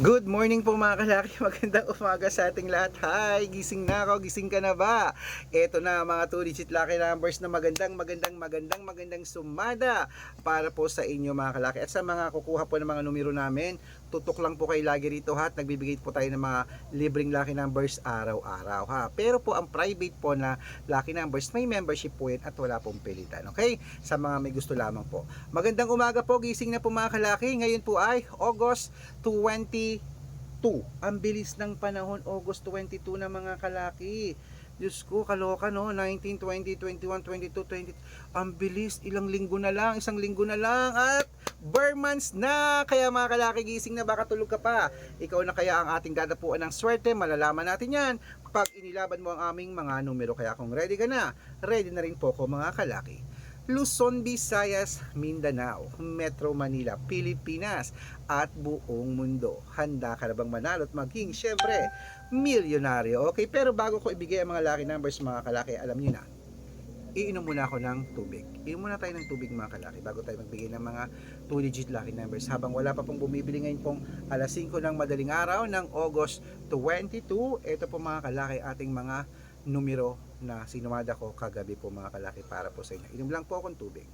Good morning po mga kalaki, magandang umaga sa ating lahat. Hi, gising na ako, gising ka na ba? Ito na mga 2-digit lucky numbers na magandang sumada para po sa inyo mga kalaki. At sa mga kukuha po ng mga numero namin, tutok lang po kayo lagi rito ha. At nagbibigay po tayo ng mga libreng lucky numbers araw-araw ha. Pero po ang private po na lucky numbers, may membership po yan at wala pong pilitan. Okay? Sa mga may gusto lamang po. Magandang umaga po, gising na po mga kalaki. Ngayon po ay August 22. Ang bilis ng panahon, August 22 na mga kalaki. Diyos ko, kaloka no, 19, 20, 21, 22, 20. Ang bilis, ilang linggo na lang, isang linggo na lang at bare months na. Kaya mga kalaki, gising na, baka tulog ka pa. Ikaw na kaya ang ating dadapuan ng swerte, malalaman natin yan pag inilaban mo ang aming mga numero. Kaya kung ready ka na, ready na rin po ko mga kalaki. Luzon, Visayas, Mindanao, Metro Manila, Pilipinas at buong mundo. Handa ka na bang manalo at maging syempre milyonaryo? Okay, pero bago ko ibigay ang mga lucky numbers mga kalaki, alam niyo na, iinom muna ako ng tubig. Iinom muna tayo ng tubig mga kalaki bago tayo magbigay ng mga 2-digit lucky numbers. Habang wala pa pong bumibili ngayon pong alas 5 ng madaling araw ng August 22, ito po mga kalaki ating mga numero na sinumada ko kagabi po mga kalaki para po sa inyo. Inom lang po akong tubig.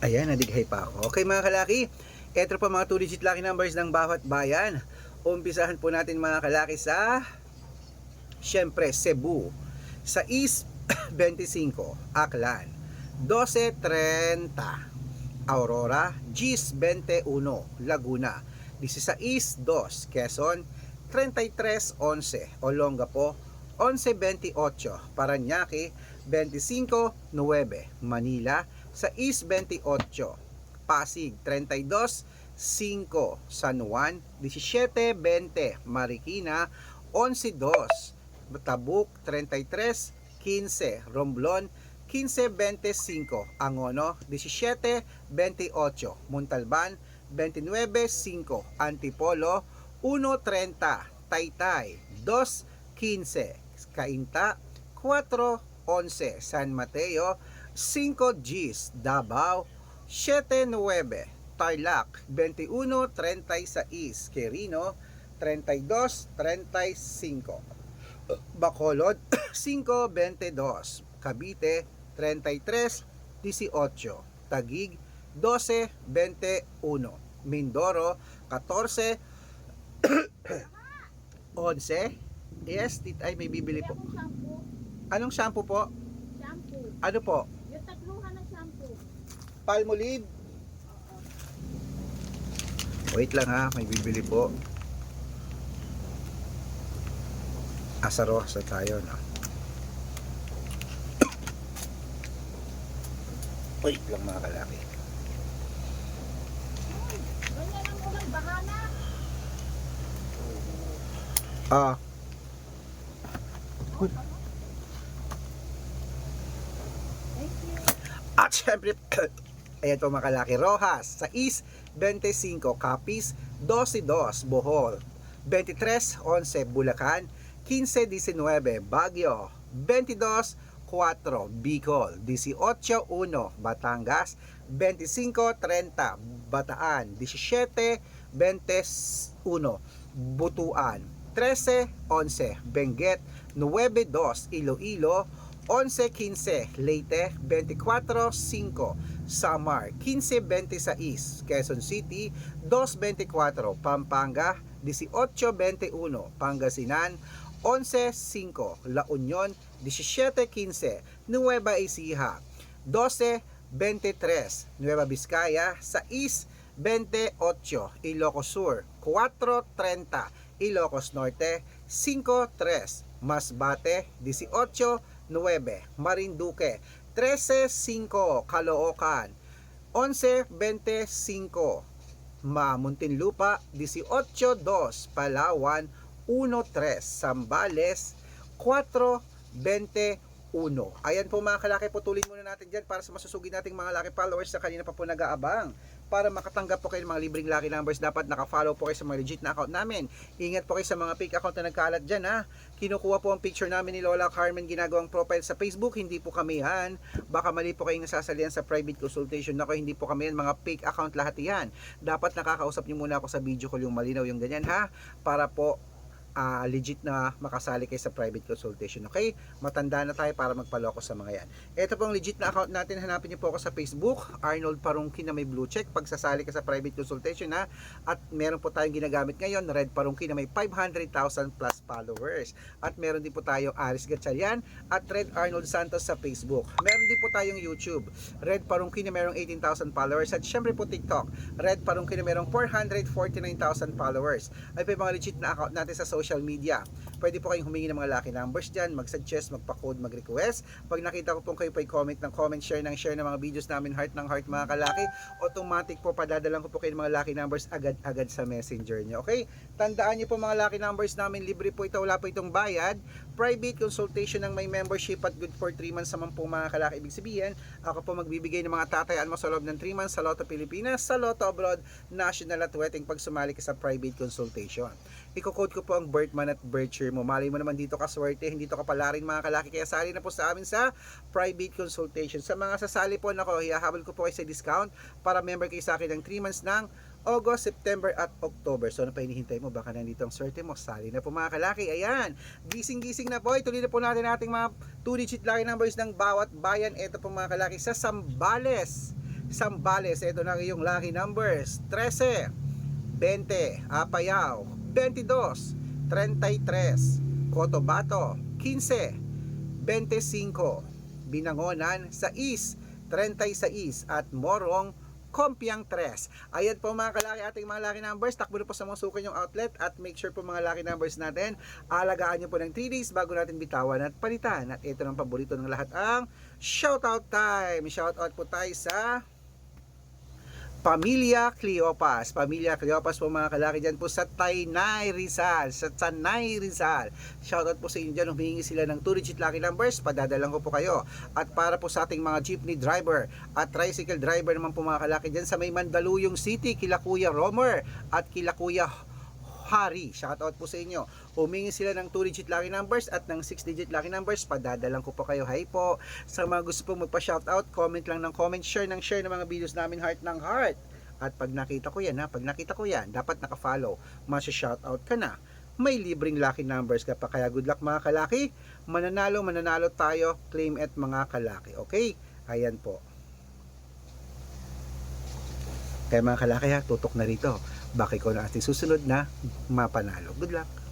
Ayan, nadighay pa ako. Okay mga kalaki, ito po mga 2-digit lucky numbers ng bawat bayan. Umpisahan po natin mga kalaki sa syempre Cebu, sa East 25, Aklan 12:30, Aurora Gis 21, Laguna 16:2, Quezon 33:11, Olongapo 11:28, Parañaque 25:9, Manila sa East 28, Pasig 32:5, San Juan 17:20, Marikina 11:2, Tabuk 33:15, Romblon 15:25, Angono 17:28, Montalban 29:5, Antipolo 1:30, Taytay 2:15, Cainta 4:11, San Mateo 5 Gs, Davao 7:9, Tarlac 21:36, Quirino 32:35, Bacolod 5:22, Cavite 33:18, Taguig 12:21, Mindoro 14:11. Yes, ay may bibili po. Anong shampoo po? Shampoo. Ano po? Yung tatluhan na shampoo. Palmolive. Wait lang ha, may bibili po. Asarosa tayo, no? Wait lang mga kalaki. Ganyan ang ulan, bahana. Thank you. At syempre, ayan po mga kalaki. Rojas, sa East 25, Capiz 12:2, Bohol 23:11, Bulacan 15:19, Baguio 22:4, Bicol 18:1, Batangas 25:30, Bataan 17:21, Butuan 13:11, Benguet 9:2, Iloilo 11:15, Leyte 24:5, Samar 15:26, Quezon City 2:24, Pampanga 18:21, Pangasinan 11:05, La Union 17:15, Nueva Ecija 12:23, Nueva Vizcaya sa East 28, Ilocos Sur 4:30, Ilocos Norte 5:3, Masbate 18:9, Marinduque 13:5, Caloocan 11:25, Muntinlupa 18:2, Palawan 1:3, Zambales 4:21, Ayan po mga kalaki, putulin muna natin dyan para sa masusugid nating mga lucky followers na kanina pa po nag-aabang. Para makatanggap po kayo ng mga libreng lucky numbers, dapat naka-follow po kayo sa mga legit na account namin. Ingat po kayo sa mga fake account na nagkalat dyan ha. Kinukuha po ang picture namin ni Lola Carmen, ginagawang profile sa Facebook, hindi po kami yan. Baka mali po kayong nasasalihan sa private consultation. Ako, hindi po kami yan, mga fake account lahat yan. Dapat nakakausap nyo muna ako sa video call, yung malinaw yung ganyan ha. Para po legit na makasali kayo sa private consultation. Okay? Matanda na tayo para magpaloko sa mga yan. Ito pong legit na account natin. Hanapin niyo po ako sa Facebook, Arnold Parungkin na may blue check. Pagsasali ka sa private consultation ha. At meron po tayong ginagamit ngayon, Red Parungkin na may 500,000 plus followers. At meron din po tayong Aris Gatchalian at Red Arnold Santos sa Facebook. Meron din po tayong YouTube, Red Parungkin na merong 18,000 followers. At syempre po TikTok, Red Parungkin na merong 449,000 followers. Ay po yung mga legit na account natin sa social media. Pwede po kayong humingi ng mga lucky numbers dyan, mag-suggest, magpa-code, mag-request. Pag nakita ko po kayo po comment ng comment, share ng mga videos namin, heart ng heart mga kalaki, automatic po padadalan ko po kayo ng mga lucky numbers agad-agad sa messenger nyo. Okay? Tandaan nyo po mga lucky numbers namin, libre po ito, wala po itong bayad. Private consultation ng may membership at good for 3 months naman po mga kalaki. Ibig sabihin, ako po magbibigay ng mga tatayaan mo sa loob ng 3 months sa Lotto Pilipinas, sa Lotto Abroad, National at Wedding pag sumali ka sa private consultation. Iko-code ko po ang birth month at birth year mo. Malay mo naman dito ka swerte, hindi to kapalarin mga kalaki. Kaya sali na po sa amin sa private consultation. Sa mga sasali po, nako, hihahabol ko po kayo sa discount para member kayo sa akin ng 3 months ng August, September at October. So ano pa hinihintay mo? Baka nandito ang swerte mo. Sali na po mga kalaki. Ayan, gising-gising na po. Ituloy na po natin ating mga 2-digit lucky numbers ng bawat bayan. Ito po mga kalaki sa Zambales. Ito na yung lucky numbers: 13, 20, Apayao, 22, 33, Cotabato, 15, 25, Binangonan, 6, 36 at Morong, Kompiang 3. Ayan po mga kalaki ating mga lucky numbers. Takbo na po sa mga sukan yung outlet at make sure po mga lucky numbers natin, alagaan nyo po ng 3 days bago natin bitawan at palitan. At ito ng paborito ng lahat, ang shoutout time. Shoutout po tayo sa Pamilya Cleopas. Pamilya Cleopas po mga kalaki dyan po sa Tanay Rizal. Shoutout po sa inyo dyan. Humingi sila ng 2-digit lucky numbers. Padadalang ko po kayo. At para po sa ating mga jeepney driver at tricycle driver naman po mga kalaki dyan sa may Mandaluyong City, kila Kuya Romer at kila Kuya Hari. Shoutout po sa inyo. Humingi sila ng 2-digit lucky numbers at ng 6-digit lucky numbers. Padadalang ko po kayo. Hi po. Sa mga gusto po magpa-shoutout, comment lang ng comment, share ng mga videos namin, heart ng heart. At pag nakita ko yan, dapat naka-follow. Masya-shoutout ka na. May libreng lucky numbers ka pa. Kaya good luck mga kalaki. Mananalo tayo. Claim at mga kalaki. Okay? Ayan po. Kaya mga kalaki ha, tutok na rito. Baka ikaw na ating susunod na mapanalo. Good luck!